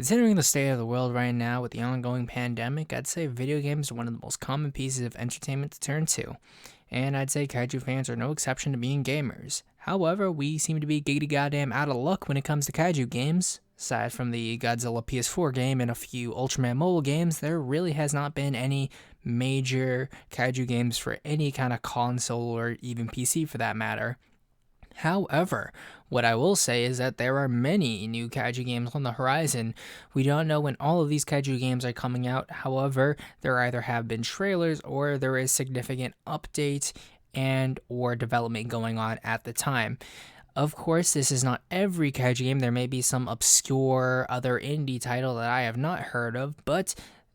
Considering the state of the world right now with the ongoing pandemic, I'd say video games are one of the most common pieces of entertainment to turn to. And I'd say kaiju fans are no exception to being gamers. However, we seem to be giggity goddamn out of luck when it comes to kaiju games. Aside from the Godzilla PS4 game and a few Ultraman mobile games, there really has not been any major kaiju games for any kind of console or even PC for that matter. However, what I will say is that there are many new kaiju games on the horizon. We don't know when all of these kaiju games are coming out. However, there either have been trailers or there is significant update and or development going on at the time. Of course, this is not every kaiju game. There may be some obscure other indie title that I have not heard of, but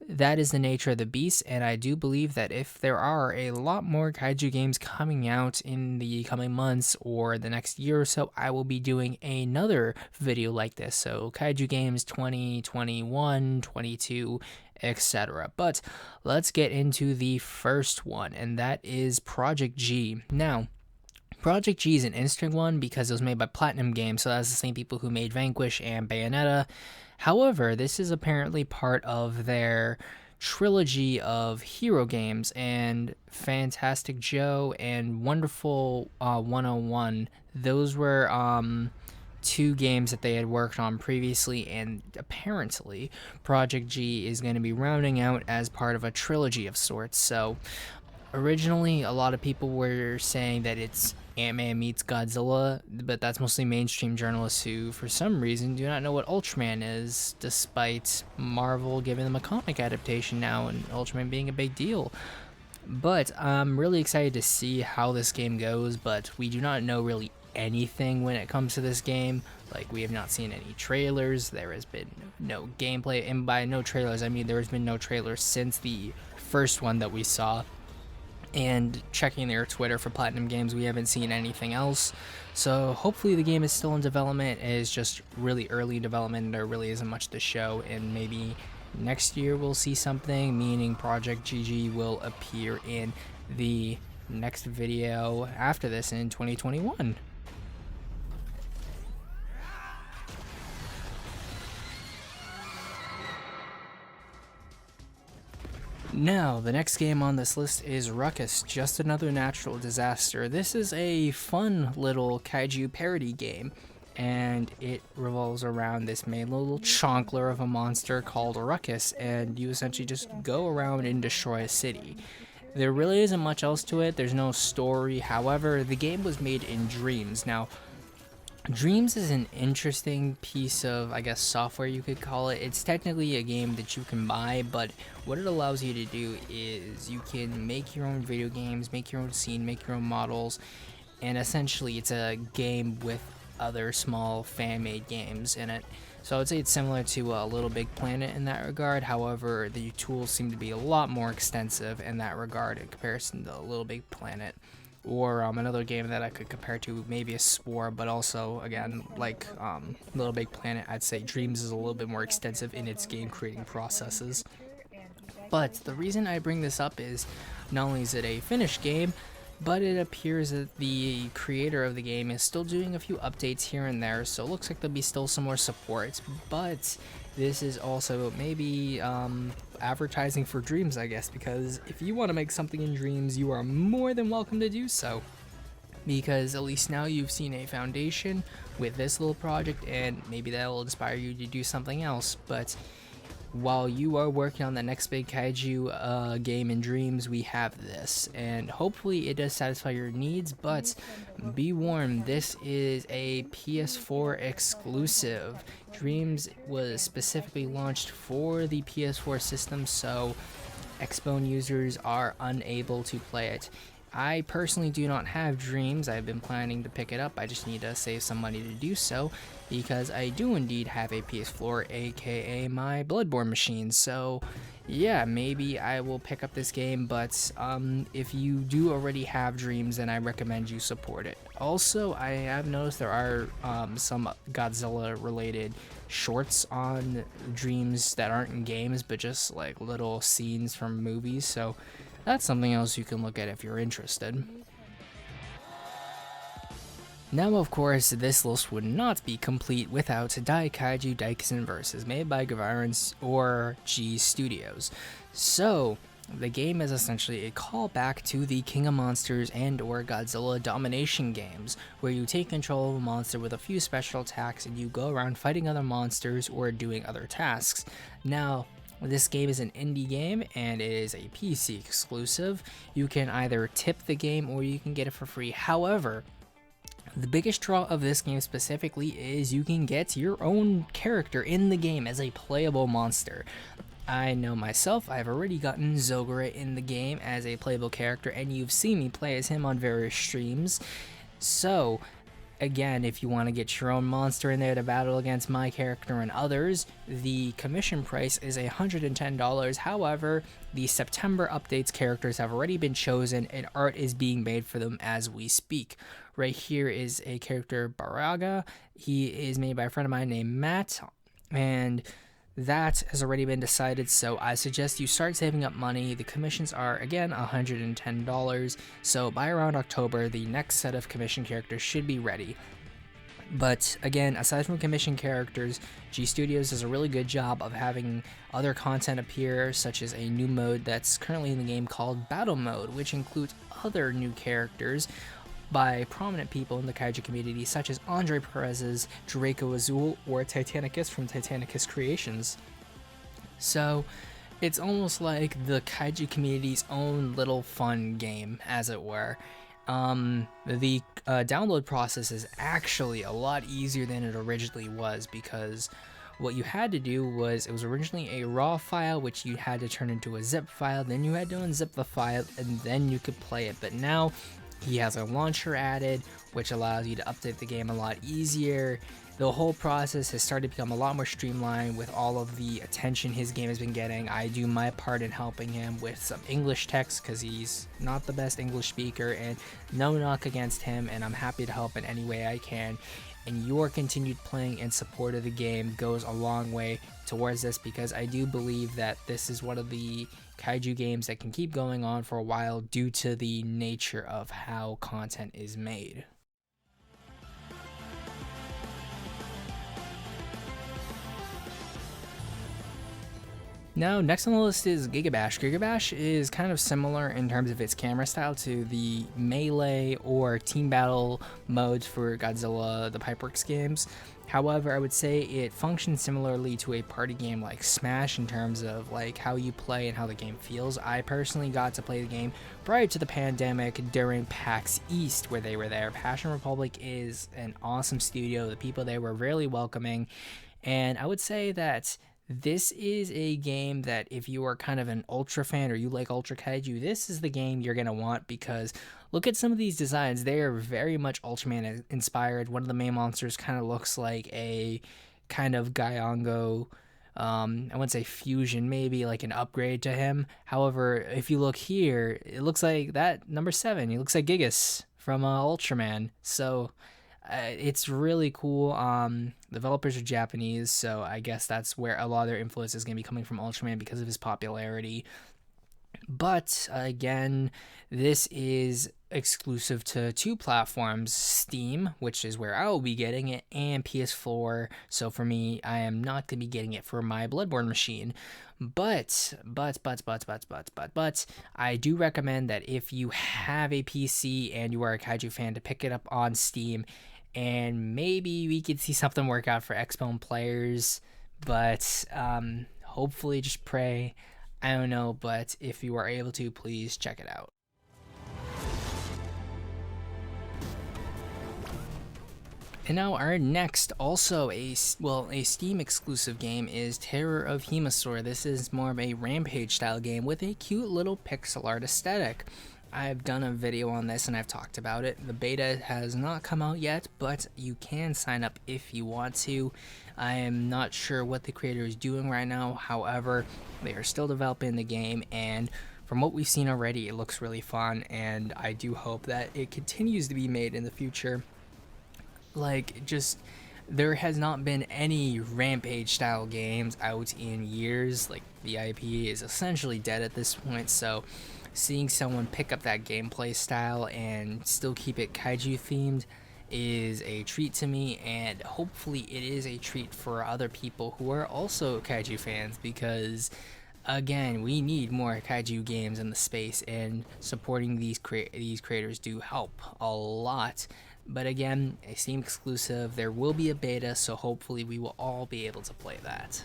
that is the nature of the beast, and I do believe that if there are a lot more kaiju games coming out in the coming months or the next year or so, I will be doing another video like this. So kaiju games 2021, 22, etc. But let's get into the first one, and that is Project G. Now, Project G is an interesting one because it was made by Platinum Games, so that's the same people who made Vanquish and Bayonetta. However, this is apparently part of their trilogy of hero games, and Fantastic Joe and Wonderful 101. Those were two games that they had worked on previously, and apparently Project G is going to be rounding out as part of a trilogy of sorts. So originally, a lot of people were saying that it's Ant-Man meets Godzilla, but that's mostly mainstream journalists who, for some reason, do not know what Ultraman is, despite Marvel giving them a comic adaptation now and Ultraman being a big deal. But I'm really excited to see how this game goes, but we do not know really anything when it comes to this game. Like, we have not seen any trailers, there has been no gameplay, and by no trailers, I mean there has been no trailers since the first one that we saw. And checking their Twitter for Platinum Games, we haven't seen anything else. So hopefully the game is still in development. It is just really early development. There really isn't much to show, and maybe next year we'll see something, meaning Project GG will appear in the next video after this in 2021. Now, the next game on this list is Ruckus, Just Another Natural Disaster. This is a fun little kaiju parody game, and it revolves around this main little chonkler of a monster called Ruckus, and you essentially just go around and destroy a city. There really isn't much else to it, there's no story. However, the game was made in Dreams. Now, Dreams is an interesting piece of, I guess, software you could call it. It's technically a game that you can buy, but what it allows you to do is you can make your own video games, make your own scene, make your own models, and essentially it's a game with other small fan-made games in it. So I would say it's similar to Little Big Planet in that regard. However, the tools seem to be a lot more extensive in that regard in comparison to Little Big Planet. Or another game that I could compare to maybe a Spore, but also, again, like Little Big Planet, I'd say Dreams is a little bit more extensive in its game creating processes. But the reason I bring this up is not only is it a finished game, but it appears that the creator of the game is still doing a few updates here and there, so it looks like there'll be still some more support. But this is also maybe advertising for Dreams, I guess, because if you want to make something in Dreams, you are more than welcome to do so. Because at least now you've seen a foundation with this little project, and maybe that will inspire you to do something else. But while you are working on the next big kaiju game in Dreams, we have this, and hopefully it does satisfy your needs. But be warned, this is a PS4 exclusive. Dreams was specifically launched for the PS4 system, so Xbone users are unable to play it. I personally do not have Dreams. I've been planning to pick it up. I just need to save some money to do so, because I do indeed have a PS4, aka my Bloodborne machine. So yeah, maybe I will pick up this game, but if you do already have Dreams, then I recommend you support it. Also, I have noticed there are some Godzilla related shorts on Dreams that aren't in games, but just like little scenes from movies, so that's something else you can look at if you're interested. Now, of course, this list would not be complete without Daikaiju Daikessen Versus, made by Gigabash or G Studios. So, the game is essentially a callback to the King of Monsters and or Godzilla domination games, where you take control of a monster with a few special attacks and you go around fighting other monsters or doing other tasks. Now, this game is an indie game and it is a PC exclusive. You can either tip the game or you can get it for free. However, the biggest draw of this game specifically is you can get your own character in the game as a playable monster. I know myself, I've already gotten Zogura in the game as a playable character, and you've seen me play as him on various streams. So, again, if you want to get your own monster in there to battle against my character and others, the commission price is $110. However, the September updates characters have already been chosen and art is being made for them as we speak. Right here is a character, Baraga. He is made by a friend of mine named Matt, and that has already been decided, so I suggest you start saving up money. The commissions are, again, $110, so by around October, the next set of commission characters should be ready. But again, aside from commission characters, G Studios does a really good job of having other content appear, such as a new mode that's currently in the game called Battle Mode, which includes other new characters by prominent people in the Kaiju community, such as Andre Perez's Draco Azul or Titanicus from Titanicus Creations. So it's almost like the Kaiju community's own little fun game, as it were. The download process is actually a lot easier than it originally was, because what you had to do was, it was originally a raw file which you had to turn into a zip file, then you had to unzip the file, and then you could play it. But now he has a launcher added, which allows you to update the game a lot easier. The whole process has started to become a lot more streamlined with all of the attention his game has been getting. I do my part in helping him with some English text because he's not the best English speaker, and no knock against him, and I'm happy to help in any way I can. And your continued playing and support of the game goes a long way towards this, because I do believe that this is one of the Kaiju games that can keep going on for a while due to the nature of how content is made. Now, next on the list is Gigabash. Gigabash is kind of similar in terms of its camera style to the melee or team battle modes for Godzilla, the Pipeworks games. However, I would say it functions similarly to a party game like Smash in terms of like how you play and how the game feels. I personally got to play the game prior to the pandemic during PAX East, where they were there. Passion Republic is an awesome studio. The people there were really welcoming, and I would say that this is a game that if you are kind of an Ultra fan or you like Ultra Kaiju, this is the game you're going to want, because look at some of these designs. They are very much Ultraman inspired. One of the main monsters kind of looks like a kind of Gyango, I wouldn't say fusion, maybe like an upgrade to him. However, if you look here, it looks like that number 7. He looks like Gigas from Ultraman. So it's really cool. Developers are Japanese, so I guess that's where a lot of their influence is going to be coming from Ultraman because of his popularity. But again, this is exclusive to 2 platforms, Steam, which is where I will be getting it, and PS4. So for me, I am not going to be getting it for my Bloodborne machine. But, I do recommend that if you have a PC and you are a Kaiju fan, to pick it up on Steam, and maybe we could see something work out for Xbone players. But hopefully, just pray. I don't know, but if you are able to, please check it out. And now our next, also a Steam exclusive game, is Terror of Hemosaur. This is more of a Rampage style game with a cute little pixel art aesthetic. I've done a video on this and I've talked about it. The beta has not come out yet, but you can sign up if you want to. I am not sure what the creator is doing right now. However, they are still developing the game, and from what we've seen already, it looks really fun, and I do hope that it continues to be made in the future. Like, just, there has not been any Rampage style games out in years. Like, the IP is essentially dead at this point, so seeing someone pick up that gameplay style and still keep it Kaiju themed is a treat to me, and hopefully it is a treat for other people who are also kaiju fans, because again, we need more kaiju games in the space, and supporting these creators do help a lot. But again, a Steam exclusive, there will be a beta, so hopefully we will all be able to play that.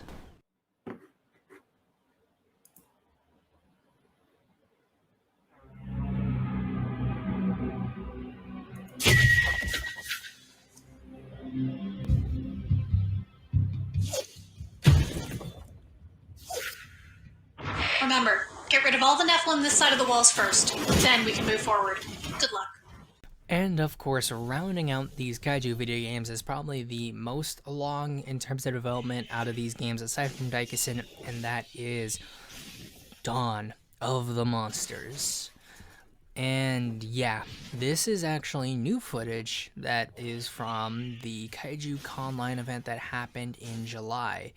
Remember, get rid of all the Nephilim this side of the walls first. Then we can move forward. Good luck. And of course, rounding out these kaiju video games is probably the most along in terms of development out of these games, aside from Daikessen, and that is Dawn of the Monsters. And yeah, this is actually new footage that is from the Kaiju Online event that happened in July.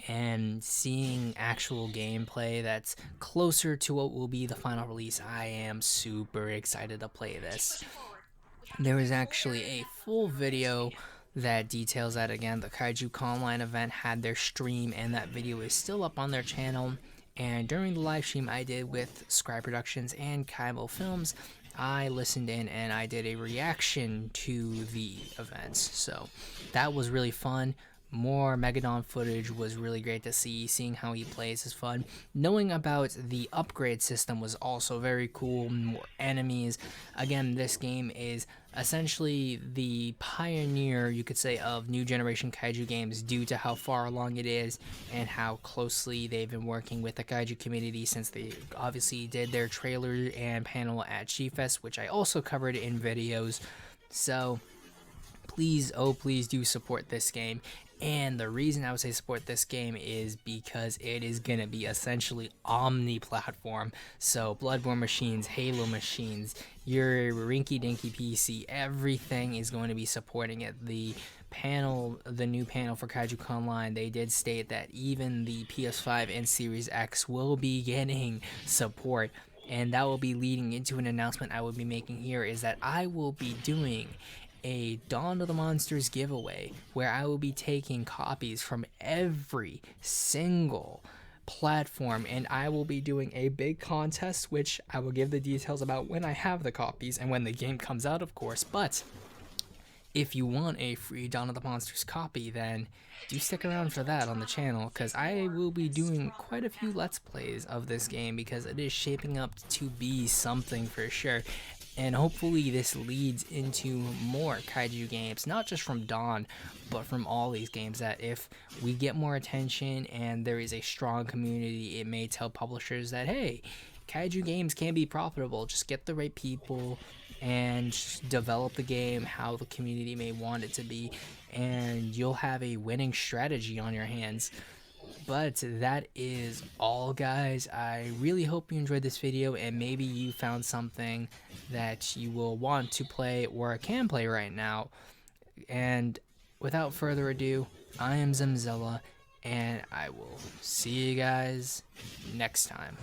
And seeing actual gameplay that's closer to what will be the final release, I am super excited to play this. There was actually a full video that details that. Again, the Kaiju Online event had their stream, and that video is still up on their channel. And during the live stream I did with Scribe Productions and Kaibo Films, I listened in and I did a reaction to the events. So that was really fun. More Megadon footage was really great to see. Seeing how he plays is fun. Knowing about the upgrade system was also very cool. More enemies. Again, this game is essentially the pioneer, you could say, of new generation kaiju games due to how far along it is and how closely they've been working with the kaiju community since they obviously did their trailer and panel at G-Fest, which I also covered in videos. So please, oh please do support this game. And the reason I would say support this game is because it is going to be essentially omni-platform. So Bloodborne machines, Halo machines, your rinky-dinky PC, everything is going to be supporting it. The panel, the new panel for Kaiju Online, they did state that even the PS5 and Series X will be getting support. And that will be leading into an announcement I will be making here, is that I will be doing a Dawn of the Monsters giveaway where I will be taking copies from every single platform, and I will be doing a big contest, which I will give the details about when I have the copies and when the game comes out, of course. But if you want a free Dawn of the Monsters copy, then do stick around for that on the channel, because I will be doing quite a few Let's Plays of this game, because it is shaping up to be something for sure. And hopefully this leads into more kaiju games, not just from Dawn, but from all these games, that if we get more attention and there is a strong community, it may tell publishers that, hey, kaiju games can be profitable. Just get the right people and develop the game how the community may want it to be, and you'll have a winning strategy on your hands. But that is all, guys. I really hope you enjoyed this video, and maybe you found something that you will want to play or can play right now. And without further ado, I am Zimzilla, and I will see you guys next time.